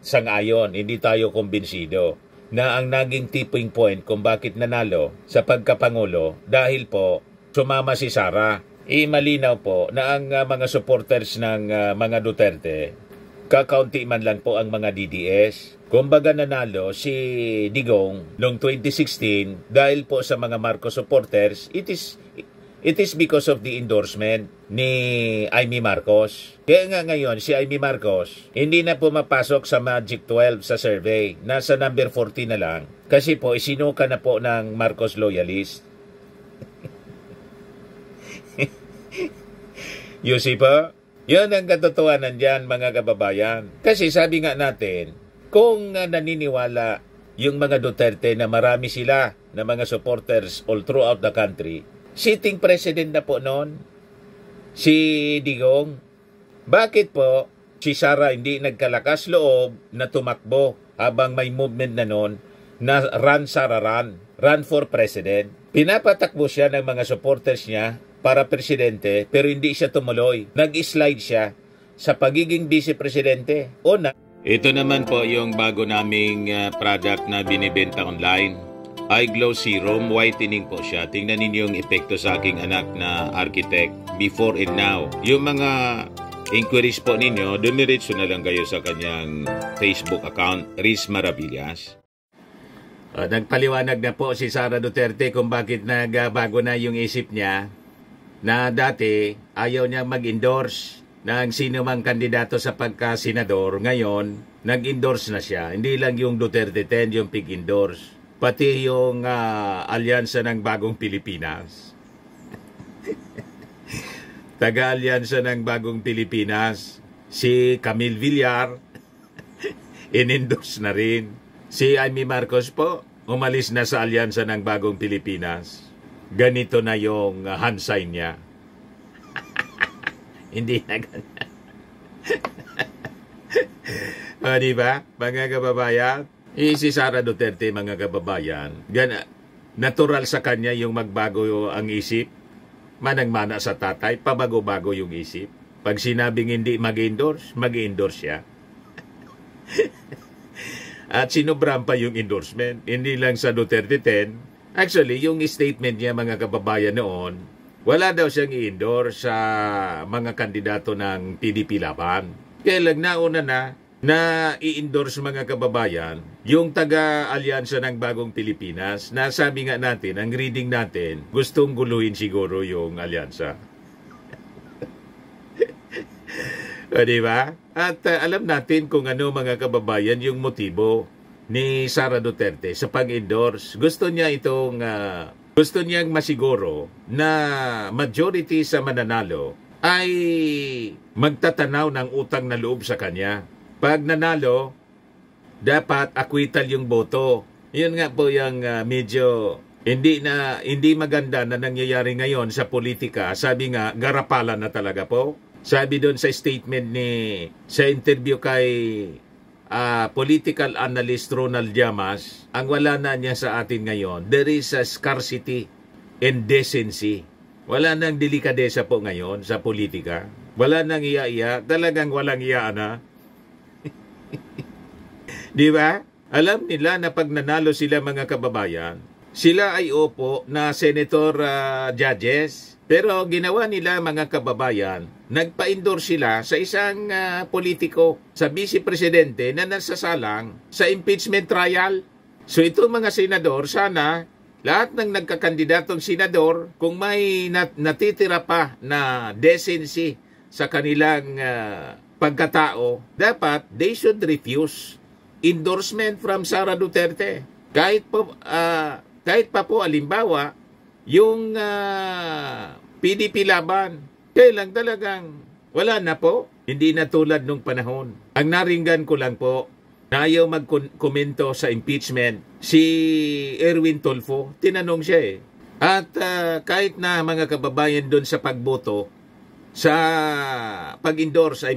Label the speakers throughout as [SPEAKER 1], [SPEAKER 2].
[SPEAKER 1] sang-ayon, hindi tayo kumbinsido na ang naging tipping point kung bakit nanalo sa pagkapangulo dahil po sumama si Sara. Malinaw po na ang mga supporters ng mga Duterte, kakaunti man lang po ang mga DDS. Kumbaga nanalo si Digong noong 2016 dahil po sa mga Marcos supporters, it is because of the endorsement ni Amy Marcos. Kaya nga ngayon, si Amy Marcos, hindi na pumapasok sa Magic 12 sa survey. Nasa number 40 na lang. Kasi po, isinuka na po ng Marcos loyalist. You see po? Yun ang katotohanan dyan, mga kababayan. Kasi sabi nga natin, kung naniniwala yung mga Duterte na marami sila na mga supporters all throughout the country, sitting president na po noon, si Digong, bakit po si Sara hindi nagkalakas loob na tumakbo habang may movement na noon na run Sara run for president? Pinapatakbo siya ng mga supporters niya para presidente pero hindi siya tumuloy. Nag-slide siya sa pagiging vice-presidente. Ito naman po yung bago naming product na binibenta online. iGlow Serum, whitening po siya. Tingnan ninyo yung epekto sa aking anak na architect before and now. Yung mga inquiries po ninyo, dumiretso na lang kayo sa kanyang Facebook account, Riz Maravillas. Nagpaliwanag na po si Sara Duterte kung bakit nagbago na yung isip niya na dati ayaw niya mag-endorse ng sino mang kandidato sa pagka-senador. Ngayon, nag-endorse na siya. Hindi lang yung Duterte 10 yung pig-endorse. Pati yung alyansa ng Bagong Pilipinas. Taga-alyansa ng Bagong Pilipinas. Si Camille Villar, in-endorse na rin. Si Amy Marcos po, umalis na sa alyansa ng Bagong Pilipinas. Ganito na yung hand sign niya. Hindi na ganyan. Diba, mga kababayan? Si Sara Duterte, mga kababayan, natural sa kanya yung magbago ang isip. Manang-mana sa tatay, pabago-bago yung isip. Pag sinabing hindi mag-endorse, mag-endorse siya. At sinubram pa yung endorsement. Hindi lang sa Duterte 10. Actually, yung statement niya, mga kababayan, noon, wala daw siyang i-endorse sa mga kandidato ng PDP Laban. Kaya lang nauna na i-endorse, mga kababayan, yung taga-alyansa ng Bagong Pilipinas na sabi nga natin, ang reading natin, gustong guluhin siguro yung alyansa. O, diba? At alam natin kung ano, mga kababayan, yung motibo ni Sara Duterte sa pag-endorse. Gusto niyang masiguro na majority sa mananalo ay magtatanaw ng utang na loob sa kanya. Pag nanalo, dapat acquittal yung boto. Yun nga po yung medyo hindi maganda na nangyayari ngayon sa politika. Sabi nga, garapalan na talaga po. Sabi doon sa statement sa interview kay political analyst Ronald Llamas, ang wala na niya sa atin ngayon, there is a scarcity and decency. Wala nang delikadesa po ngayon sa politika. Wala nang iya-iya. Talagang walang iya na. Di ba? Alam nila na pag nanalo sila, mga kababayan, sila ay opo na senator judges. Pero ginawa nila, mga kababayan, nagpa-endorse sila sa isang politiko, sa vice-presidente na nasasalang sa impeachment trial. So ito, mga senador, sana lahat ng nagkakandidatong senador, kung may natitira pa na decency sa kanilang pagkatao, dapat they should refuse endorsement from Sara Duterte. Kahit pa po, alimbawa, yung PDP Laban, kailang talagang wala na po. Hindi na tulad nung panahon. Ang naringgan ko lang po, na ayaw magkomento sa impeachment, si Erwin Tulfo, tinanong siya eh. At kahit na, mga kababayan, doon sa pagboto, sa pag-endorse,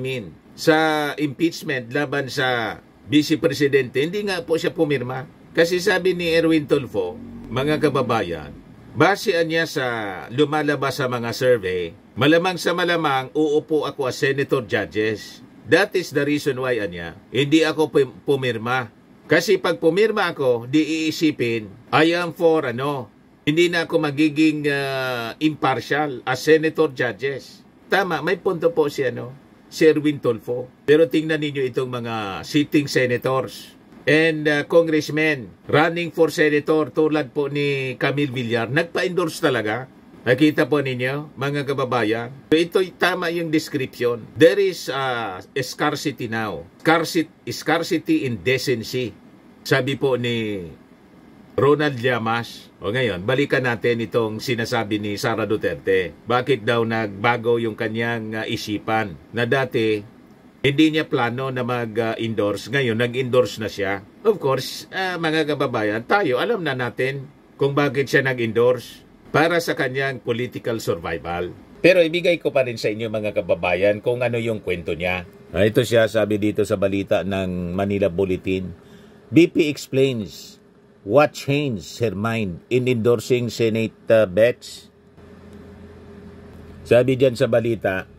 [SPEAKER 1] sa impeachment laban sa vice-presidente, hindi nga po siya pumirma. Kasi sabi ni Erwin Tulfo, mga kababayan, basean niya sa lumalabas sa mga survey, malamang sa malamang uupo ako as senator judges That is the reason why, anya, hindi ako pumirma. Kasi pag pumirma ako, di iisipin, I am for, hindi na ako magiging impartial as senator judges. Tama, may punto po si, si Erwin Tulfo. Pero tingnan ninyo itong mga sitting senators and congressmen running for senator tulad po ni Camille Villar. Nagpa-endorse talaga. Nakita po ninyo, mga kababayan. Ito tama yung description. There is a scarcity now. Scarcity in decency. Sabi po ni Ronald Llamas. O ngayon, balikan natin itong sinasabi ni Sara Duterte. Bakit daw nagbago yung kanyang isipan? Na dati, hindi niya plano na mag-endorse. Ngayon, nag-endorse na siya. Of course, mga kababayan, tayo alam na natin kung bakit siya nag-endorse. Para sa kanyang political survival. Pero ibigay ko pa rin sa inyo mga kababayan kung ano yung kwento niya. Ito siya sabi dito sa balita ng Manila Bulletin. BP explains what changed her mind in endorsing Senate bets. Sabi diyan sa balita,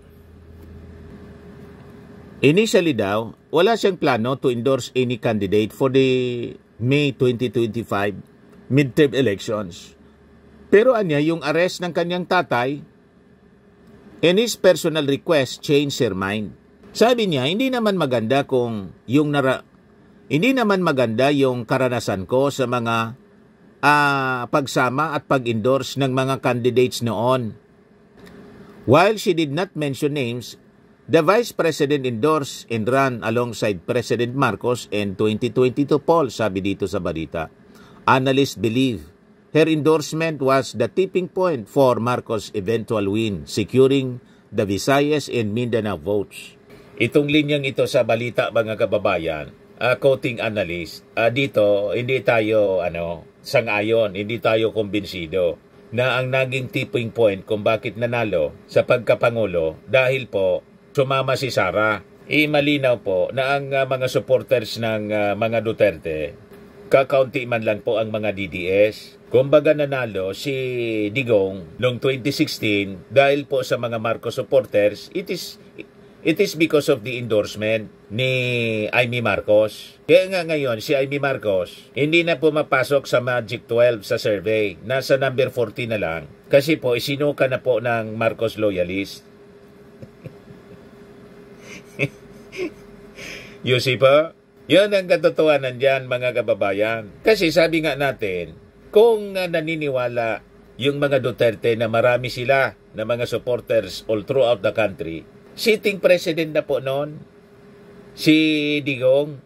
[SPEAKER 1] initially daw, wala siyang plano to endorse any candidate for the May 2025 midterm elections. Pero anya, yung arrest ng kanyang tatay and his personal request changed her mind. Sabi niya, hindi naman maganda yung karanasan ko sa mga pagsama at pag-endorse ng mga candidates noon. While she did not mention names, the Vice President endorsed and ran alongside President Marcos in 2022 poll, sabi dito sa balita. Analysts believe her endorsement was the tipping point for Marcos' eventual win, securing the Visayas and Mindanao votes. Itong linyang ito sa balita, mga kababayan, quoting analyst, dito hindi tayo sang-ayon, hindi tayo kumbinsido na ang naging tipping point kung bakit nanalo sa pagkapangulo dahil po sumama si Sara. Malinaw po na ang mga supporters ng mga Duterte, kakaunti man lang po ang mga DDS. Kumbaga nanalo si Digong noong 2016 dahil po sa mga Marcos supporters, it is because of the endorsement ni Amy Marcos. Kaya nga ngayon si Amy Marcos hindi na pumapasok sa Magic 12 sa survey. Nasa number 40 na lang kasi po isinuka na po ng Marcos loyalist. You see po? Yan ang katotohanan dyan, mga kababayan. Kasi sabi nga natin, kung naniniwala yung mga Duterte na marami sila na mga supporters all throughout the country, sitting president na po noon, si Digong,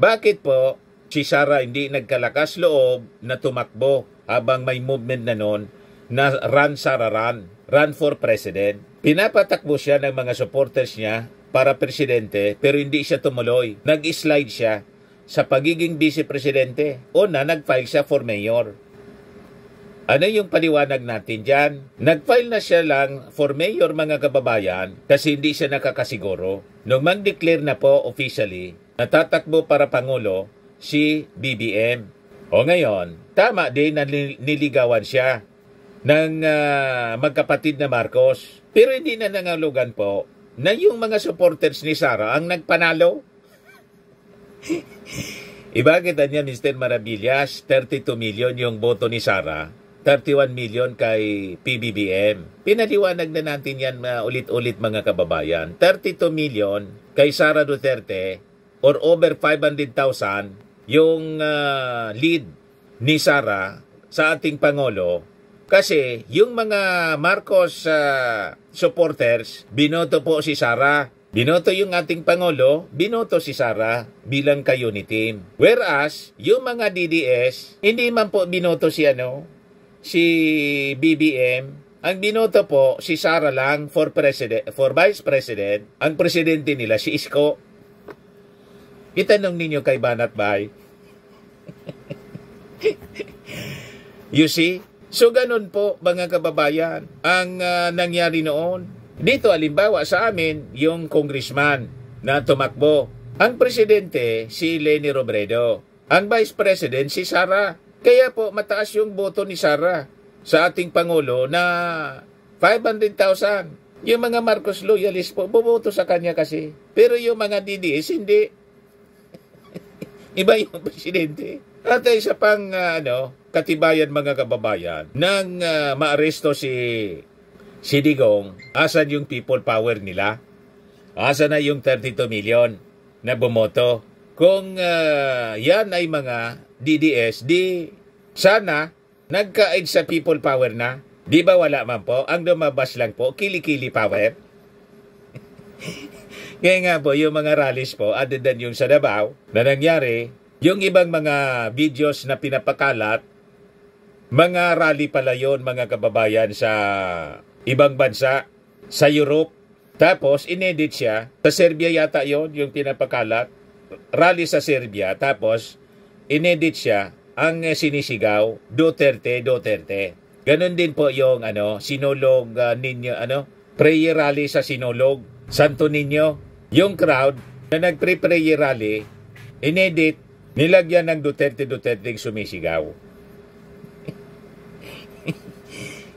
[SPEAKER 1] bakit po si Sara hindi nagkalakas loob na tumakbo habang may movement na noon na run Sara run for president? Pinapatakbo siya ng mga supporters niya para presidente pero hindi siya tumuloy. Nag-slide siya sa pagiging vice-presidente o nag-file siya for mayor. Ano yung paliwanag natin dyan? Nag-file na siya lang for mayor, mga kababayan, kasi hindi siya nakakasiguro. Nung mag-declare na po officially, natatakbo para Pangulo si BBM. O ngayon, tama din na niligawan siya ng magkapatid na Marcos. Pero hindi na nangalugan po na yung mga supporters ni Sara ang nagpanalo. Ibagita niya, Mr. Maravillas, 32 million yung boto ni Sara, 31 million kay PBBM. Pinaliwanag na natin yan ulit-ulit, mga kababayan. 32 million kay Sara Duterte or over 500,000 yung lead ni Sara sa ating Pangulo. Kasi yung mga Marcos supporters, binoto po si Sara. Binoto yung ating Pangulo, binoto si Sara bilang ka-unit team. Whereas, yung mga DDS, hindi man po binoto si BBM. Ang binoto po si Sara lang for vice president. Ang presidente nila si Isko. Itanong ninyo kay Banat Bay. You see? So ganun po, mga kababayan, ang nangyari noon. Dito, alimbawa sa amin, yung congressman na tumakbo. Ang presidente, si Leni Robredo. Ang vice president, si Sara. Kaya po, mataas yung boto ni Sara sa ating Pangulo na 500,000. Yung mga Marcos loyalist po, bumoto sa kanya kasi. Pero yung mga DDS, hindi. Iba yung presidente. At isa pang katibayan mga kababayan, nang maaresto si Digong, asan yung people power nila? Asan na yung 32 million na bumoto? Kung yan ay mga DDS, di sana nagka-aid sa people power na. Di ba wala man po? Ang lumabas lang po, kilikili power. Kaya nga po, yung mga rallies po, other than yung sa Davao, na nangyari, yung ibang mga videos na pinapakalat, mga rally pala yun, mga kababayan, sa ibang bansa, sa Europe. Tapos, inedit siya. Sa Serbia yata yon yung pinapakalat. Rally sa Serbia. Tapos, inedit siya. Ang sinisigaw, Duterte, Duterte. Ganon din po yung Sinulog Ninyo, prayer rally sa Sinulog, Santo Niño. Yung crowd na nagpre-prayer rally, inedit, nilagyan ng Duterte, Duterte sumisigaw.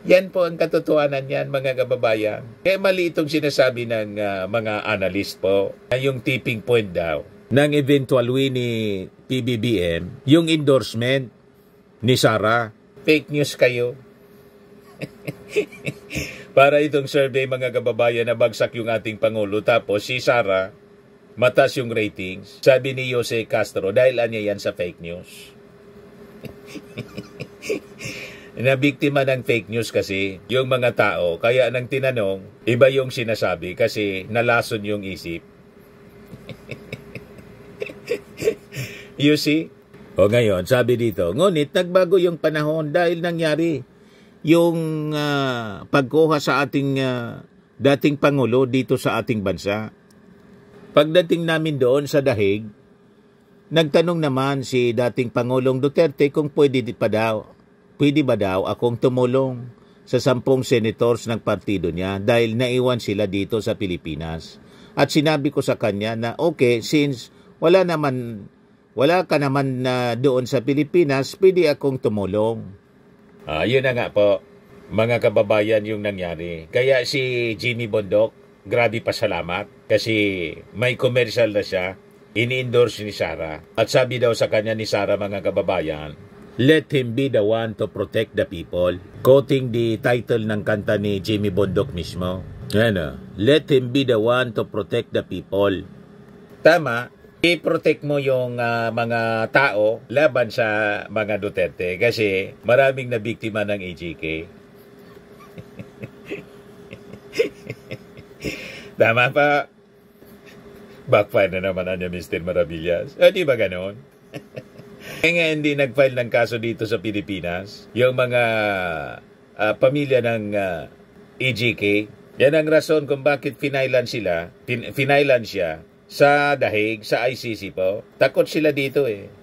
[SPEAKER 1] Yan po ang katotohanan yan, mga kababayan. Kaya mali itong sinasabi ng mga analyst po, na yung tipping point daw ng eventual win ni PBBM, yung endorsement ni Sara. Fake news kayo. Para itong survey, mga kababayan, na bagsak yung ating Pangulo, tapos si Sara, matas yung ratings. Sabi ni Jose Castro, dahil anya yan sa fake news. Na biktima ng fake news kasi yung mga tao, kaya nang tinanong, iba yung sinasabi kasi nalason yung isip. You see? O ngayon, sabi dito, ngunit nagbago yung panahon dahil nangyari yung pagkuha sa ating dating Pangulo dito sa ating bansa. Pagdating namin doon sa Dahig, nagtanong naman si dating Pangulong Duterte kung pwede ba daw akong tumulong sa 10 senators ng partido niya dahil naiwan sila dito sa Pilipinas. At sinabi ko sa kanya na okay, since wala ka naman doon sa Pilipinas, pwede akong tumulong. Yun na nga po, mga kababayan, yung nangyari. Kaya si Jimmy Bondoc, grabe pasalamat kasi may commercial na siya, ini-endorse ni Sara. At sabi daw sa kanya ni Sara, mga kababayan, let him be the one to protect the people. Quoting the title ng kanta ni Jimmy Bondoc mismo. Let him be the one to protect the people. Tama. I-protect mo yung mga tao laban sa mga Duterte kasi maraming nabiktima ng AGK. Tama pa. Backfire na naman niya, Mr. Maravillas. Di ba ganon? Kaya nga hindi nag-file ng kaso dito sa Pilipinas, yung mga pamilya ng AGK. Yan ang rason kung bakit finailan siya sa Dahig, sa ICC po. Takot sila dito eh.